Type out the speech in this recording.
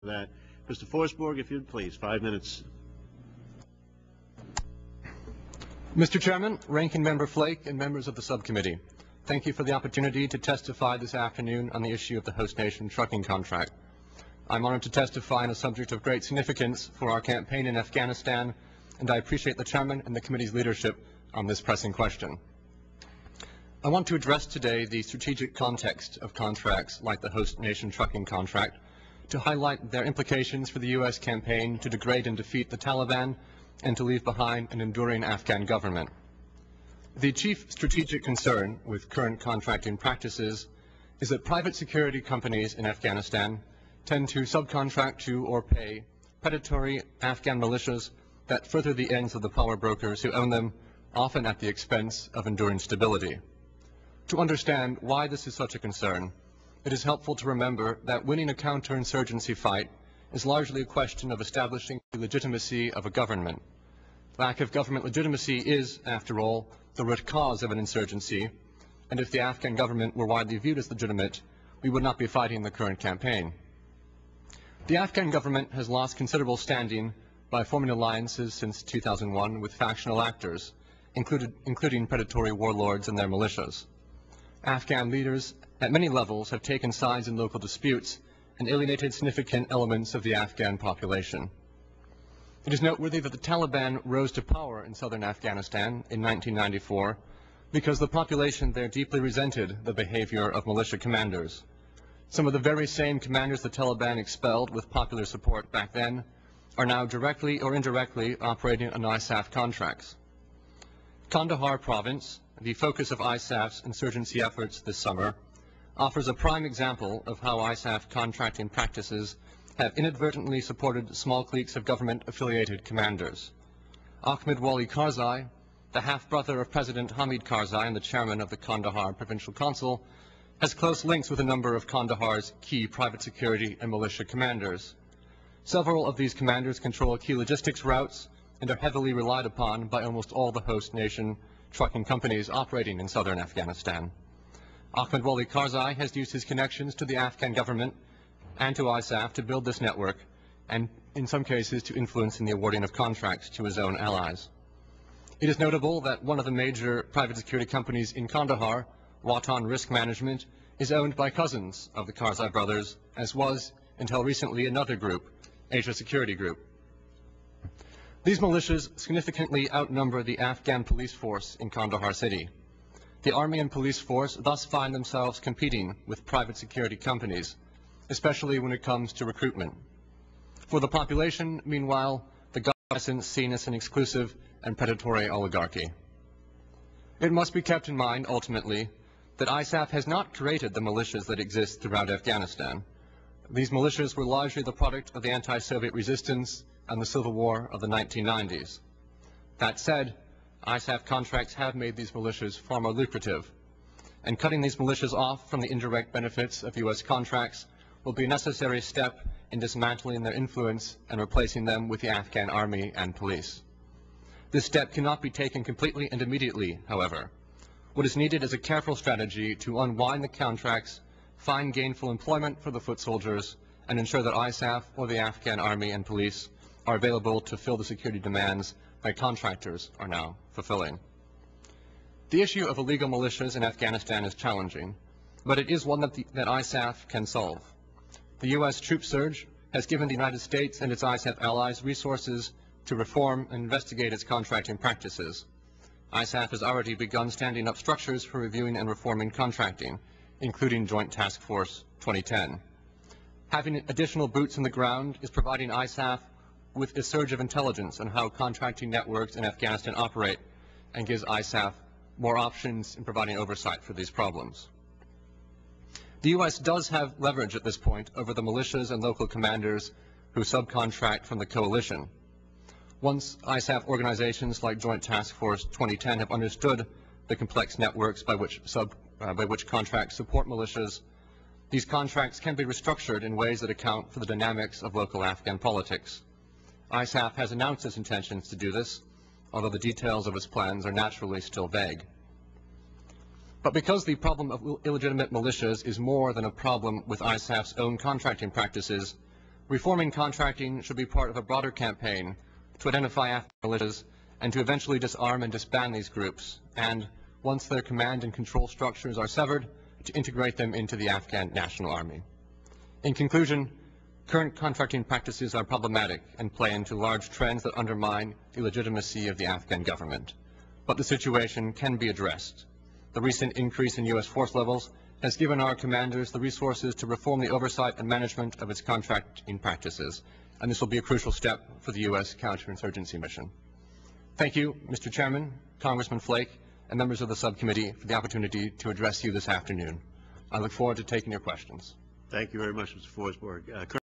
for that. Mr. Forsberg, if you'd please, 5 minutes. Mr. Chairman, Ranking Member Flake, and members of the subcommittee, thank you for the opportunity to testify this afternoon on the issue of the host nation trucking contract. I'm honored to testify on a subject of great significance for our campaign in Afghanistan, and I appreciate the Chairman and the committee's leadership on this pressing question. I want to address today the strategic context of contracts like the host nation trucking contract to highlight their implications for the U.S. campaign to degrade and defeat the Taliban and to leave behind an enduring Afghan government. The chief strategic concern with current contracting practices is that private security companies in Afghanistan tend to subcontract to or pay predatory Afghan militias that further the ends of the power brokers who own them, often at the expense of enduring stability. To understand why this is such a concern, it is helpful to remember that winning a counterinsurgency fight is largely a question of establishing the legitimacy of a government. Lack of government legitimacy is, after all, the root cause of an insurgency, and if the Afghan government were widely viewed as legitimate, we would not be fighting the current campaign. The Afghan government has lost considerable standing by forming alliances since 2001 with factional actors, including predatory warlords and their militias. Afghan leaders at many levels have taken sides in local disputes and alienated significant elements of the Afghan population. It is noteworthy that the Taliban rose to power in southern Afghanistan in 1994 because the population there deeply resented the behavior of militia commanders. Some of the very same commanders the Taliban expelled with popular support back then are now directly or indirectly operating on ISAF contracts. Kandahar province, the focus of ISAF's insurgency efforts this summer, offers a prime example of how ISAF contracting practices have inadvertently supported small cliques of government-affiliated commanders. Ahmed Wali Karzai, the half-brother of President Hamid Karzai and the chairman of the Kandahar Provincial Council, has close links with a number of Kandahar's key private security and militia commanders. Several of these commanders control key logistics routes and are heavily relied upon by almost all the host nation trucking companies operating in southern Afghanistan. Ahmed Wali Karzai has used his connections to the Afghan government and to ISAF to build this network and, in some cases, to influence in the awarding of contracts to his own allies. It is notable that one of the major private security companies in Kandahar, Watan Risk Management, is owned by cousins of the Karzai brothers, as was, until recently, another group, Asia Security Group. These militias significantly outnumber the Afghan police force in Kandahar city. The army and police force thus find themselves competing with private security companies, especially when it comes to recruitment. For the population, meanwhile, the government is seen as an exclusive and predatory oligarchy. It must be kept in mind, ultimately, that ISAF has not created the militias that exist throughout Afghanistan. These militias were largely the product of the anti-Soviet resistance and the civil war of the 1990s. That said, ISAF contracts have made these militias far more lucrative, and cutting these militias off from the indirect benefits of U.S. contracts will be a necessary step in dismantling their influence and replacing them with the Afghan army and police. This step cannot be taken completely and immediately, however. What is needed is a careful strategy to unwind the contracts, find gainful employment for the foot soldiers, and ensure that ISAF or the Afghan army and police are available to fill the security demands that contractors are now fulfilling. The issue of illegal militias in Afghanistan is challenging, but it is one that ISAF can solve. The U.S. troop surge has given the United States and its ISAF allies resources to reform and investigate its contracting practices. ISAF has already begun standing up structures for reviewing and reforming contracting, including Joint Task Force 2010. Having additional boots on the ground is providing ISAF with a surge of intelligence on how contracting networks in Afghanistan operate and gives ISAF more options in providing oversight for these problems. The U.S. does have leverage at this point over the militias and local commanders who subcontract from the coalition. Once ISAF organizations like Joint Task Force 2010 have understood the complex networks by which contracts support militias, these contracts can be restructured in ways that account for the dynamics of local Afghan politics. ISAF has announced its intentions to do this, although the details of its plans are naturally still vague. But because the problem of illegitimate militias is more than a problem with ISAF's own contracting practices, Reforming contracting should be part of a broader campaign to identify Afghan militias and to eventually disarm and disband these groups, and, once their command and control structures are severed, to integrate them into the Afghan National Army. In conclusion, current contracting practices are problematic and play into large trends that undermine the legitimacy of the Afghan government. But the situation can be addressed. The recent increase in U.S. force levels has given our commanders the resources to reform the oversight and management of its contracting practices, and this will be a crucial step for the U.S. counterinsurgency mission. Thank you, Mr. Chairman, Congressman Flake, and members of the subcommittee for the opportunity to address you this afternoon. I look forward to taking your questions. Thank you very much, Mr. Forsberg.